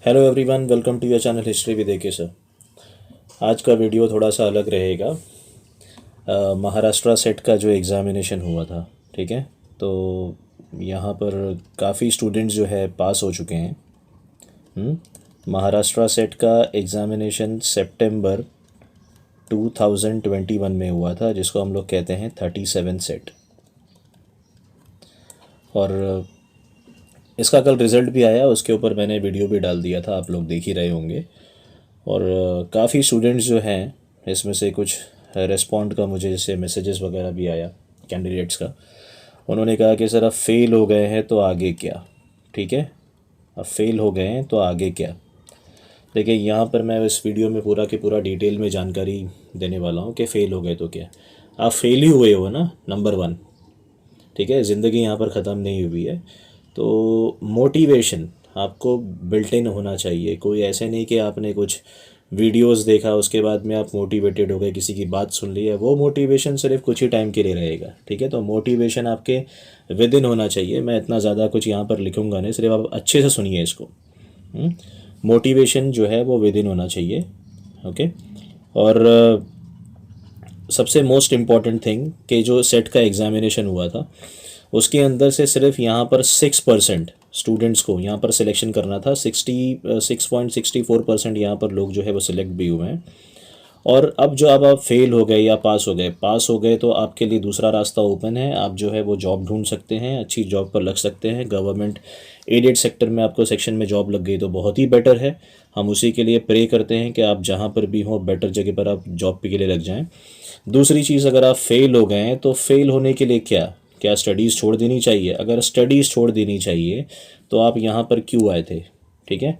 Hello everyone, welcome to your channel history with AK sir. आज का video थोड़ा सा अलग रहेगा। महाराष्ट्र सेट का जो एग्ज़ामिनेशन हुआ था, ठीक है, तो यहाँ पर काफ़ी स्टूडेंट्स जो है पास हो चुके हैं। महाराष्ट्र सेट का एग्ज़ामिनेशन सितंबर 2021 में हुआ था, जिसको हम लोग कहते हैं 37 सेट। और इसका कल रिज़ल्ट भी आया, उसके ऊपर मैंने वीडियो भी डाल दिया था, आप लोग देख ही रहे होंगे। और काफ़ी स्टूडेंट्स जो हैं इसमें से कुछ रेस्पॉन्ड का मुझे जैसे मैसेजेस वगैरह भी आया कैंडिडेट्स का। उन्होंने कहा कि सर अब फेल हो गए हैं तो आगे क्या। ठीक है, अब फेल हो गए हैं तो आगे क्या। देखिए, यहाँ पर मैं इस वीडियो में पूरा के पूरा डिटेल में जानकारी देने वाला हूँ कि फ़ेल हो गए तो क्या। आप फेल ही हुए हो ना, नंबर 1। ठीक है, ज़िंदगी यहाँ पर ख़त्म नहीं हुई है। तो मोटिवेशन आपको बिल्ट इन होना चाहिए। कोई ऐसे नहीं कि आपने कुछ वीडियोस देखा उसके बाद में आप मोटिवेटेड हो गए, किसी की बात सुन ली है, वो मोटिवेशन सिर्फ कुछ ही टाइम के लिए रहेगा। ठीक है, तो मोटिवेशन आपके विद इन होना चाहिए। मैं इतना ज़्यादा कुछ यहाँ पर लिखूँगा नहीं, सिर्फ आप अच्छे से सुनिए इसको। मोटिवेशन जो है वो विद इन होना चाहिए। ओके, और सबसे मोस्ट इम्पॉर्टेंट थिंग कि जो सेट का एग्ज़ामिनेशन हुआ था उसके अंदर से सिर्फ यहाँ पर 6% स्टूडेंट्स को यहाँ पर सिलेक्शन करना था। 6.64% यहाँ पर लोग जो है वो सिलेक्ट भी हुए हैं। और अब जो अब आप फेल हो गए या पास हो गए तो आपके लिए दूसरा रास्ता ओपन है। आप जो है वो जॉब ढूंढ सकते हैं, अच्छी जॉब पर लग सकते हैं। गवर्नमेंट एडेड सेक्टर में आपको सेक्शन में जॉब लग गई तो बहुत ही बेटर है। हम उसी के लिए प्रे करते हैं कि आप जहाँ पर भी हो बेटर जगह पर आप जॉब के लिए लग जाएँ। दूसरी चीज़, अगर आप फेल हो गए हैं तो फेल होने के लिए क्या स्टडीज़ छोड़ देनी चाहिए? अगर स्टडीज़ छोड़ देनी चाहिए तो आप यहाँ पर क्यों आए थे? ठीक है,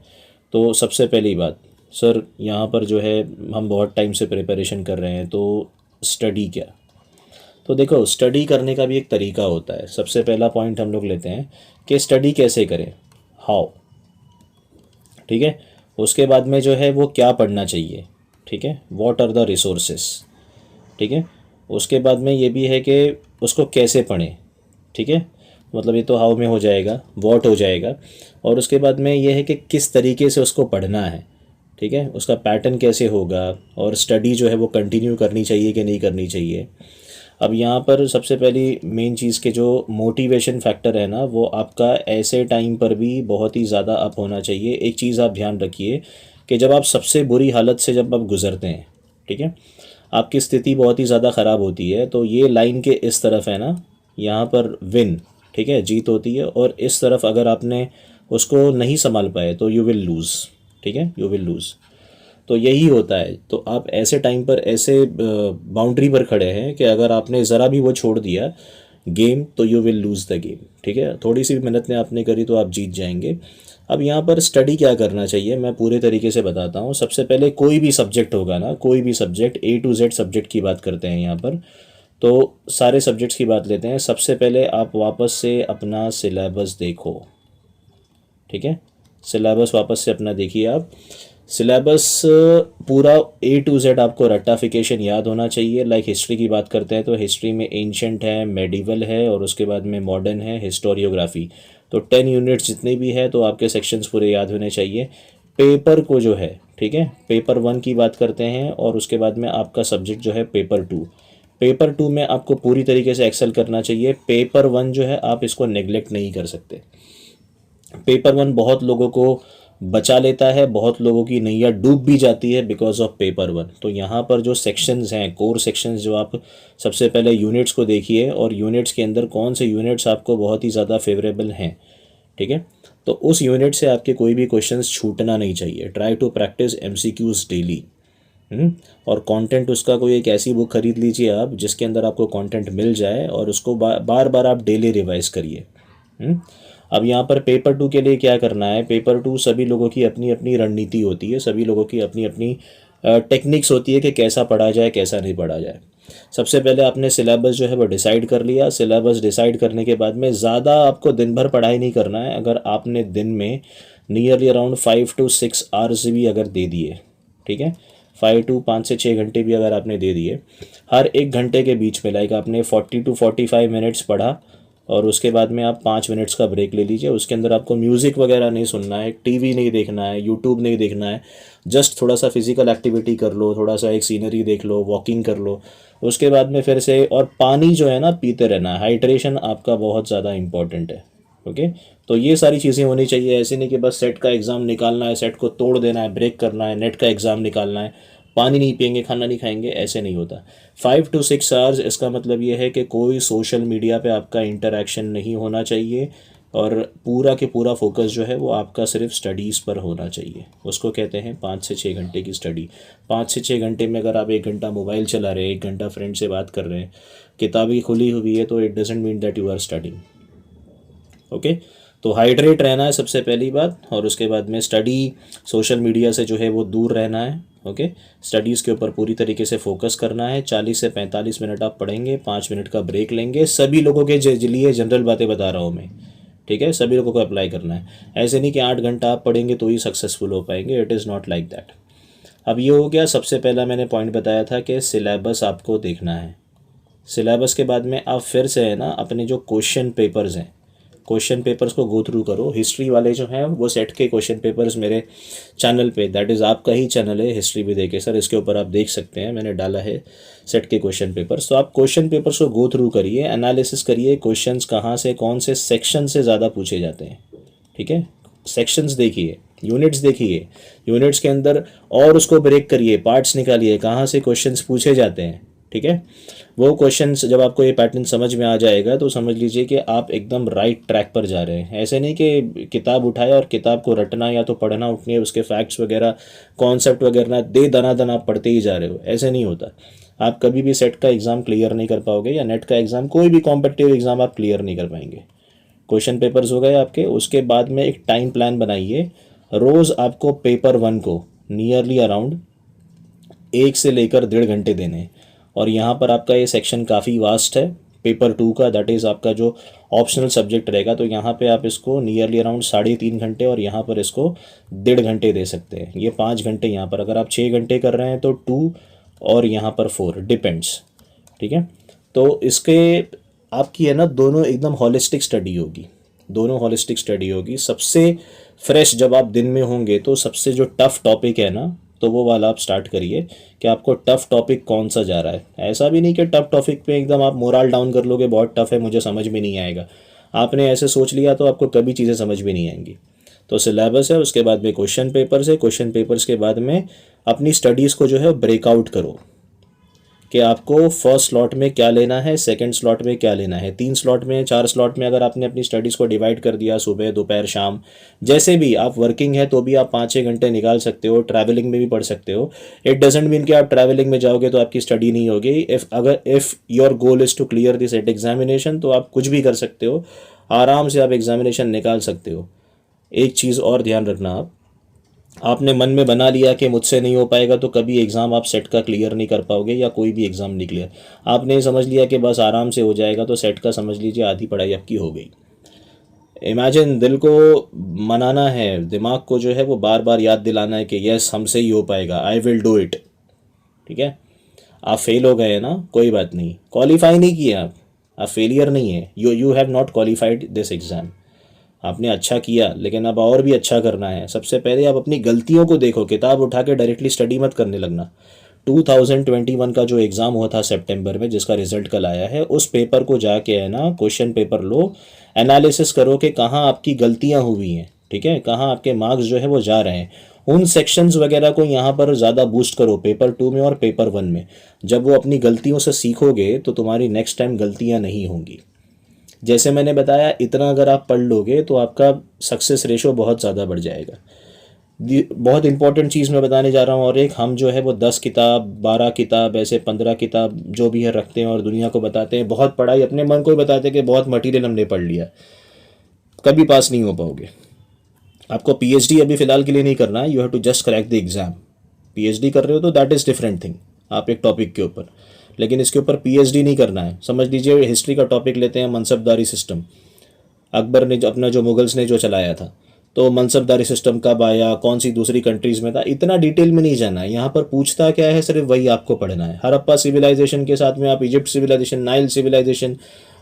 तो सबसे पहली बात, सर यहाँ पर जो है हम बहुत टाइम से प्रिपरेशन कर रहे हैं, तो स्टडी क्या? तो देखो, स्टडी करने का भी एक तरीका होता है। सबसे पहला पॉइंट हम लोग लेते हैं कि स्टडी कैसे करें, हाउ। ठीक है, उसके बाद में जो है वो क्या पढ़ना चाहिए। ठीक है, व्हाट आर द रिसोर्सेस। ठीक है, उसके बाद में ये भी है कि उसको कैसे पढ़ें। ठीक है, मतलब ये तो हाउ में हो जाएगा, व्हाट हो जाएगा। और उसके बाद में ये है कि किस तरीके से उसको पढ़ना है। ठीक है, उसका पैटर्न कैसे होगा, और स्टडी जो है वो कंटिन्यू करनी चाहिए कि नहीं करनी चाहिए। अब यहाँ पर सबसे पहली मेन चीज़ के जो मोटिवेशन फैक्टर है ना, वो आपका ऐसे टाइम पर भी बहुत ही ज़्यादा अप होना चाहिए। एक चीज़ आप ध्यान रखिए कि जब आप सबसे बुरी हालत से जब आप गुज़रते हैं, ठीक है, आपकी स्थिति बहुत ही ज़्यादा ख़राब होती है, तो ये लाइन के इस तरफ है ना, यहाँ पर विन, ठीक है, जीत होती है। और इस तरफ अगर आपने उसको नहीं संभाल पाए तो यू विल लूज़। ठीक है, यू विल लूज़। तो यही होता है। तो आप ऐसे टाइम पर ऐसे बाउंड्री पर खड़े हैं कि अगर आपने ज़रा भी वो छोड़ दिया गेम तो you will lose the game. ठीक है, थोड़ी सी भी मेहनत ने आपने करी तो आप जीत जाएंगे। अब यहाँ पर स्टडी क्या करना चाहिए मैं पूरे तरीके से बताता हूँ। सबसे पहले कोई भी सब्जेक्ट होगा ना, कोई भी subject, A to Z subject की बात करते हैं यहाँ पर, तो सारे सब्जेक्ट्स की बात लेते हैं। सबसे पहले आप वापस से अपना सिलेबस देखो। ठीक है, सिलेबस वापस से अपना देखिए आप। सिलेबस पूरा A to Z आपको रट्टाफिकेशन याद होना चाहिए। लाइक हिस्ट्री की बात करते हैं तो हिस्ट्री में एंशंट है, मेडिवल है, और उसके बाद में मॉडर्न है, हिस्टोरियोग्राफी। तो 10 यूनिट्स जितने भी है तो आपके सेक्शंस पूरे याद होने चाहिए। पेपर को जो है, ठीक है, पेपर 1 की बात करते हैं, और उसके बाद में आपका सब्जेक्ट जो है पेपर 2। पेपर 2 में आपको पूरी तरीके से एक्सेल करना चाहिए। पेपर 1 जो है आप इसको नेग्लेक्ट नहीं कर सकते। पेपर 1 बहुत लोगों को बचा लेता है, बहुत लोगों की नैया डूब भी जाती है बिकॉज ऑफ पेपर 1। तो यहाँ पर जो सेक्शंस हैं, कोर सेक्शंस, जो आप सबसे पहले यूनिट्स को देखिए, और यूनिट्स के अंदर कौन से यूनिट्स आपको बहुत ही ज़्यादा फेवरेबल हैं। ठीक है, तो उस यूनिट से आपके कोई भी क्वेश्चंस छूटना नहीं चाहिए। Try to practise MCQs daily. और कंटेंट उसका कोई एक ऐसी बुक खरीद लीजिए आप जिसके अंदर आपको कंटेंट मिल जाए, और उसको बार बार आप डेली रिवाइज करिए। अब यहाँ पर पेपर 2 के लिए क्या करना है? पेपर 2 सभी लोगों की अपनी अपनी रणनीति होती है, सभी लोगों की अपनी अपनी टेक्निक्स होती है कि कैसा पढ़ा जाए, कैसा नहीं पढ़ा जाए। सबसे पहले आपने सिलेबस जो है वो डिसाइड कर लिया। सिलेबस डिसाइड करने के बाद में ज़्यादा आपको दिन भर पढ़ाई नहीं करना है। अगर आपने दिन में नियरली अराउंड 5 to 6 आवर्स भी अगर दे दिए, ठीक है, 5 से 6 घंटे भी अगर आपने दे दिए, हर एक घंटे के बीच में, लाइक आपने 40 to 45 मिनट्स पढ़ा, और उसके बाद में आप 5 मिनट्स का ब्रेक ले लीजिए। उसके अंदर आपको म्यूज़िक वगैरह नहीं सुनना है, टीवी नहीं देखना है, यूट्यूब नहीं देखना है, जस्ट थोड़ा सा फिजिकल एक्टिविटी कर लो, थोड़ा सा एक सीनरी देख लो, वॉकिंग कर लो। उसके बाद में फिर से, और पानी जो है ना पीते रहना है, हाइड्रेशन आपका बहुत ज़्यादा इंपॉर्टेंट है। ओके, तो ये सारी चीज़ें होनी चाहिए। ऐसे नहीं कि बस सेट का एग्ज़ाम निकालना है, सेट को तोड़ देना है, ब्रेक करना है, नेट का एग्ज़ाम निकालना है, पानी नहीं पियेंगे, खाना नहीं खाएंगे, ऐसे नहीं होता। 5 to 6 आवर्स, इसका मतलब ये है कि कोई सोशल मीडिया पे आपका इंटरेक्शन नहीं होना चाहिए, और पूरा के पूरा फोकस जो है वो आपका सिर्फ स्टडीज़ पर होना चाहिए। उसको कहते हैं 5 से 6 घंटे की स्टडी। 5 से 6 घंटे में अगर आप 1 घंटा मोबाइल चला रहे हैं, 1 घंटा फ्रेंड से बात कर रहे हैं, किताबें खुली हुई है, तो it doesn't mean that you are studying. Okay, तो हाइड्रेट रहना है सबसे पहली बात, और उसके बाद में स्टडी, सोशल मीडिया से जो है वो दूर रहना है। ओके, स्टडीज़ के ऊपर पूरी तरीके से फोकस करना है। 40 से 45 मिनट आप पढ़ेंगे, 5 मिनट का ब्रेक लेंगे। सभी लोगों के लिए जनरल बातें बता रहा हूँ मैं, ठीक है, सभी लोगों को अप्लाई करना है। ऐसे नहीं कि 8 घंटा आप पढ़ेंगे तो ही सक्सेसफुल हो पाएंगे, it is not like that. अब ये हो गया, सबसे पहला मैंने पॉइंट बताया था कि सिलेबस आपको देखना है। सिलेबस के बाद में आप फिर से है ना अपने जो क्वेश्चन पेपर्स हैं, क्वेश्चन पेपर्स को गो थ्रू करो। हिस्ट्री वाले जो हैं वो सेट के क्वेश्चन पेपर्स मेरे चैनल पे, दैट इज़ आपका ही चैनल है हिस्ट्री भी देखे सर, इसके ऊपर आप देख सकते हैं, मैंने डाला है सेट के क्वेश्चन पेपर्स। तो आप क्वेश्चन पेपर्स को गो थ्रू करिए, एनालिसिस करिए, क्वेश्चंस कहाँ से, कौन से सेक्शन से ज़्यादा पूछे जाते हैं। ठीक है, सेक्शंस देखिए, यूनिट्स देखिए, यूनिट्स के अंदर, और उसको ब्रेक करिए, पार्ट्स निकालिए, कहाँ से क्वेश्चंस पूछे जाते हैं। ठीक है, वो क्वेश्चंस जब आपको ये पैटर्न समझ में आ जाएगा तो समझ लीजिए कि आप एकदम राइट ट्रैक पर जा रहे हैं। ऐसे नहीं कि किताब उठाए और किताब को रटना या तो पढ़ना उठने, उसके फैक्ट्स वगैरह, कॉन्सेप्ट वगैरह दे दना आप पढ़ते ही जा रहे हो, ऐसे नहीं होता। आप कभी भी सेट का एग्ज़ाम क्लियर नहीं कर पाओगे, या नेट का एग्ज़ाम, कोई भी कॉम्पिटिटिव एग्ज़ाम आप क्लियर नहीं कर पाएंगे। क्वेश्चन पेपर्स हो गए आपके, उसके बाद में एक टाइम प्लान बनाइए। रोज़ आपको पेपर 1 को नियरली अराउंड 1 से लेकर 1.5 घंटे देने। और यहाँ पर आपका ये सेक्शन काफ़ी वास्ट है, पेपर 2 का, दैट इज़ आपका जो ऑप्शनल सब्जेक्ट रहेगा, तो यहाँ पे आप इसको नियरली अराउंड 3.5 घंटे, और यहाँ पर इसको 1.5 घंटे दे सकते हैं। ये 5 घंटे यहाँ पर, अगर आप 6 घंटे कर रहे हैं तो 2, और यहाँ पर 4, डिपेंड्स। ठीक है, तो इसके आपकी है ना दोनों एकदम हॉलिस्टिक स्टडी होगी, दोनों हॉलिस्टिक स्टडी होगी। सबसे फ्रेश जब आप दिन में होंगे तो सबसे जो टफ़ टॉपिक है ना, तो वो वाला आप स्टार्ट करिए कि आपको टफ़ टॉपिक कौन सा जा रहा है। ऐसा भी नहीं कि टफ़ टॉपिक पे एकदम आप मोरल डाउन कर लोगे, बहुत टफ़ है मुझे समझ में नहीं आएगा। आपने ऐसे सोच लिया तो आपको कभी चीज़ें समझ में नहीं आएंगी। तो सिलेबस है, उसके बाद में क्वेश्चन पेपर्स है, क्वेश्चन पेपर्स के बाद में अपनी स्टडीज़ को जो है ब्रेकआउट करो कि आपको फर्स्ट स्लॉट में क्या लेना है, सेकंड स्लॉट में क्या लेना है, 3 स्लॉट में, 4 स्लॉट में अगर आपने अपनी स्टडीज़ को डिवाइड कर दिया, सुबह दोपहर शाम, जैसे भी आप वर्किंग है तो भी आप 5-6 घंटे निकाल सकते हो, ट्रैवलिंग में भी पढ़ सकते हो। इट डजेंट मीन कि आप ट्रैवलिंग में जाओगे तो आपकी स्टडी नहीं होगी। If your goal is to clear this एट एग्जामिनेशन, तो आप कुछ भी कर सकते हो, आराम से आप एग्जामिनेशन निकाल सकते हो। एक चीज़ और ध्यान रखना, आपने मन में बना लिया कि मुझसे नहीं हो पाएगा तो कभी एग्ज़ाम आप सेट का क्लियर नहीं कर पाओगे, या कोई भी एग्ज़ाम नहीं क्लियर। आपने समझ लिया कि बस आराम से हो जाएगा, तो सेट का समझ लीजिए आधी पढ़ाई आपकी हो गई। इमेजिन, दिल को मनाना है, दिमाग को जो है वो बार बार याद दिलाना है कि यस हमसे ही हो पाएगा, आई विल डू इट। ठीक है, आप फेल हो गए ना, कोई बात नहीं, क्वालिफाई नहीं किया आप फेलियर नहीं है, you have not qualified this exam. आपने अच्छा किया, लेकिन अब और भी अच्छा करना है। सबसे पहले आप अपनी गलतियों को देखो, किताब उठा के डायरेक्टली स्टडी मत करने लगना। 2021 का जो एग्ज़ाम हुआ था सितंबर में, जिसका रिजल्ट कल आया है, उस पेपर को जाके है ना क्वेश्चन पेपर लो, एनालिसिस करो कि कहाँ आपकी गलतियाँ हुई हैं। ठीक है, कहाँ आपके मार्क्स जो है वो जा रहे हैं, उन सेक्शंस वगैरह को यहाँ पर ज़्यादा बूस्ट करो पेपर 2 में और पेपर 1 में। जब वो अपनी गलतियों से सीखोगे तो तुम्हारी नेक्स्ट टाइम गलतियाँ नहीं होंगी। जैसे मैंने बताया, इतना अगर आप पढ़ लोगे तो आपका सक्सेस रेशो बहुत ज़्यादा बढ़ जाएगा। बहुत इंपॉर्टेंट चीज़ मैं बताने जा रहा हूँ, और एक, हम जो है वो 10 किताब, 12 किताब, ऐसे 15 किताब जो भी है रखते हैं और दुनिया को बताते हैं बहुत पढ़ाई, अपने मन को ही बताते हैं कि बहुत मटीरियल हमने पढ़ लिया। कभी पास नहीं हो पाओगे। आपको पीएचडी अभी फ़िलहाल के लिए नहीं करना है, you have to just crack the exam. PhD कर रहे हो तो दैट इज़ डिफरेंट थिंग, आप एक टॉपिक के ऊपर, लेकिन इसके ऊपर पीएचडी नहीं करना है। समझ लीजिए, हिस्ट्री का टॉपिक लेते हैं, मनसबदारी सिस्टम, अकबर ने अपना जो मुगल्स ने जो चलाया था, तो मनसबदारी सिस्टम कब आया, कौन सी दूसरी कंट्रीज़ में था, इतना डिटेल में नहीं जाना है। यहाँ पर पूछता क्या है, सिर्फ वही आपको पढ़ना है। हड़प्पा सिविलाइजेशन के साथ में आप Egypt civilisation, Nile civilisation,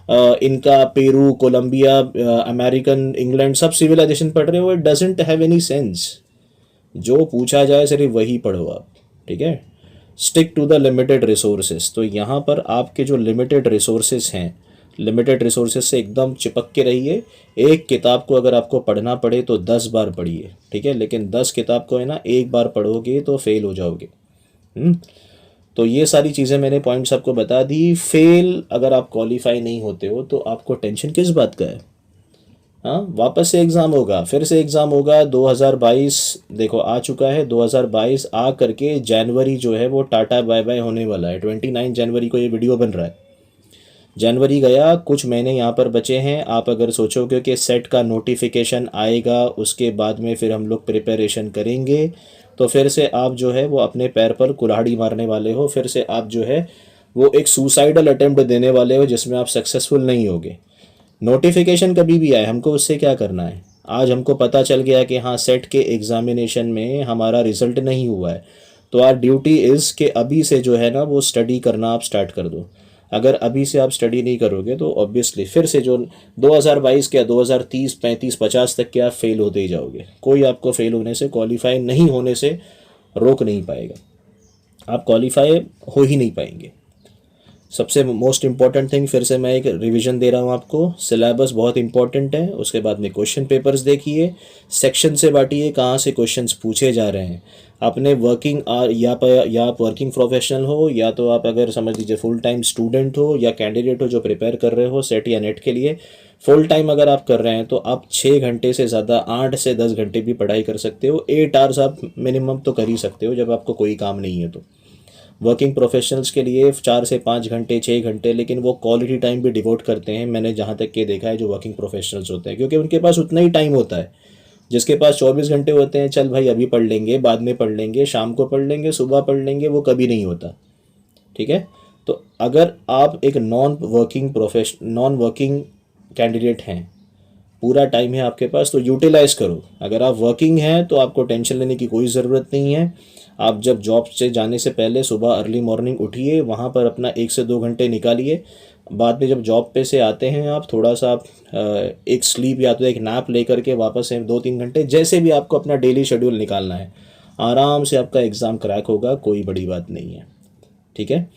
Inca Peru, Colombia, American, England सब सिविलाइजेशन पढ़ रहे हो, it doesn't have any sense. जो पूछा जाए सिर्फ वही पढ़ो आप, ठीक है। Stick to the limited resources. तो यहाँ पर आपके जो लिमिटेड रिसोर्सेज हैं, लिमिटेड रिसोर्सेज से एकदम चिपक के रहिए। एक किताब को अगर आपको पढ़ना पड़े तो 10 बार पढ़िए, ठीक है, लेकिन 10 किताब को है ना एक बार पढ़ोगे तो फेल हो जाओगे। तो ये सारी चीज़ें मैंने पॉइंट्स आपको बता दी। फेल अगर आप क्वालिफाई नहीं होते हो तो आपको टेंशन किस बात का है? हाँ, वापस से एग्ज़ाम होगा, फिर से एग्ज़ाम होगा। 2022 देखो आ चुका है, 2022 आ करके जनवरी जो है वो टाटा बाय बाय होने वाला है। 29 जनवरी को ये वीडियो बन रहा है। जनवरी गया, कुछ महीने यहाँ पर बचे हैं। आप अगर सोचोगे कि सेट का नोटिफिकेशन आएगा उसके बाद में फिर हम लोग प्रिपरेशन करेंगे, तो फिर से आप जो है वो अपने पैर पर कुल्हाड़ी मारने वाले हो। फिर से आप जो है वो एक सुसाइडल अटेम्प्ट देने वाले हो जिसमें आप सक्सेसफुल नहीं होगे। नोटिफिकेशन कभी भी आए, हमको उससे क्या करना है? आज हमको पता चल गया कि हाँ सेट के एग्ज़ामिनेशन में हमारा रिज़ल्ट नहीं हुआ है, तो आर ड्यूटी इज़ कि अभी से जो है ना वो स्टडी करना आप स्टार्ट कर दो। अगर अभी से आप स्टडी नहीं करोगे तो ऑब्वियसली फिर से जो 2022 क्या 2030, 35, 50 तक के आप फेल होते ही जाओगे। कोई आपको फेल होने से, क्वालिफाई नहीं होने से रोक नहीं पाएगा। आप क्वालिफाई हो ही नहीं पाएंगे। सबसे मोस्ट इम्पॉर्टेंट थिंग, फिर से मैं एक रिवीजन दे रहा हूँ आपको। सिलेबस बहुत इंपॉर्टेंट है, उसके बाद में क्वेश्चन पेपर्स देखिए, सेक्शन से बांटिए कहाँ से क्वेश्चंस पूछे जा रहे हैं। अपने वर्किंग या आप वर्किंग प्रोफेशनल हो, या तो आप अगर समझ लीजिए फुल टाइम स्टूडेंट हो या कैंडिडेट हो जो प्रिपेयर कर रहे हो सेट या नेट के लिए, फुल टाइम अगर आप कर रहे हैं तो आप 6 घंटे से ज़्यादा 8 से 10 घंटे भी पढ़ाई कर सकते हो। 8 आवर्स आप मिनिमम तो कर ही सकते हो जब आपको कोई काम नहीं है तो। वर्किंग प्रोफेशनल्स के लिए 4 से 5 घंटे, 6 घंटे, लेकिन वो क्वालिटी टाइम भी डिवोट करते हैं। मैंने जहाँ तक के देखा है जो वर्किंग प्रोफेशनल्स होते हैं, क्योंकि उनके पास उतना ही टाइम होता है। जिसके पास 24 घंटे होते हैं, चल भाई अभी पढ़ लेंगे, बाद में पढ़ लेंगे, शाम को पढ़ लेंगे, सुबह पढ़ लेंगे, वो कभी नहीं होता, ठीक है। तो अगर आप एक नॉन वर्किंग कैंडिडेट हैं, पूरा टाइम है आपके पास, तो यूटिलाइज़ करो। अगर आप वर्किंग हैं तो आपको टेंशन लेने की कोई ज़रूरत नहीं है। आप जब जॉब से जाने से पहले सुबह अर्ली मॉर्निंग उठिए, वहाँ पर अपना 1 से 2 घंटे निकालिए। बाद में जब जॉब पे से आते हैं आप थोड़ा सा आप एक स्लीप या तो एक नैप ले करके वापस से 2-3 घंटे, जैसे भी आपको अपना डेली शेड्यूल निकालना है, आराम से आपका एग्ज़ाम क्रैक होगा, कोई बड़ी बात नहीं है, ठीक है।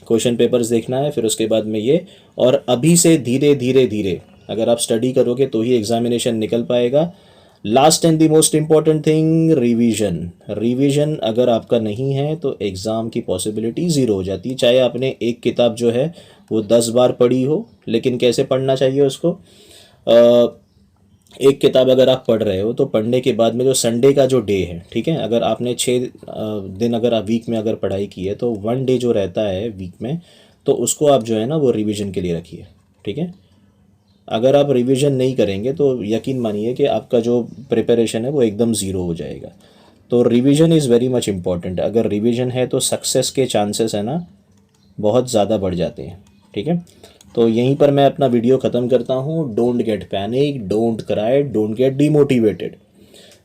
क्वेश्चन पेपर्स देखना है, फिर उसके बाद में ये, और अभी से धीरे धीरे धीरे अगर आप स्टडी करोगे तो ही एग्जामिनेशन निकल पाएगा। Last and the most important thing, revision. Revision अगर आपका नहीं है तो एग्ज़ाम की पॉसिबिलिटी ज़ीरो हो जाती है। चाहे आपने एक किताब जो है वो 10 बार पढ़ी हो, लेकिन कैसे पढ़ना चाहिए उसको? एक किताब अगर आप पढ़ रहे हो तो पढ़ने के बाद में जो संडे का जो डे है, ठीक है, अगर आपने 6 दिन अगर आप वीक में अगर पढ़ाई की है तो 1 डे जो रहता है वीक में, तो उसको आप जो है ना वो रिवीजन के लिए रखिए, ठीक है। अगर आप रिवीजन नहीं करेंगे तो यकीन मानिए कि आपका जो प्रिपरेशन है वो एकदम ज़ीरो हो जाएगा। तो revision is very much important. अगर रिवीजन है तो सक्सेस के चांसेस है ना बहुत ज़्यादा बढ़ जाते हैं, ठीक है। तो यहीं पर मैं अपना वीडियो ख़त्म करता हूँ। Don't get panic, don't cry, don't get demotivated.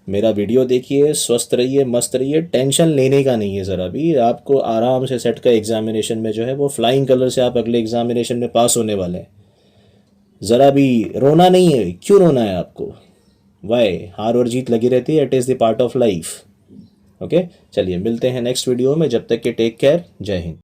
मेरा वीडियो देखिए, स्वस्थ रहिए, मस्त रहिए, टेंशन लेने का नहीं है ज़रा भी। आपको आराम से सेट का एग्जामिनेशन में जो है वो फ्लाइंग कलर से आप अगले एग्जामिनेशन में पास होने वाले हैं। ज़रा भी रोना नहीं है। क्यों रोना है आपको? वाई? हार और जीत लगी रहती है, it is the part of life. Okay, चलिए मिलते हैं नेक्स्ट वीडियो में। जब तक के टेक केयर, जय हिंद।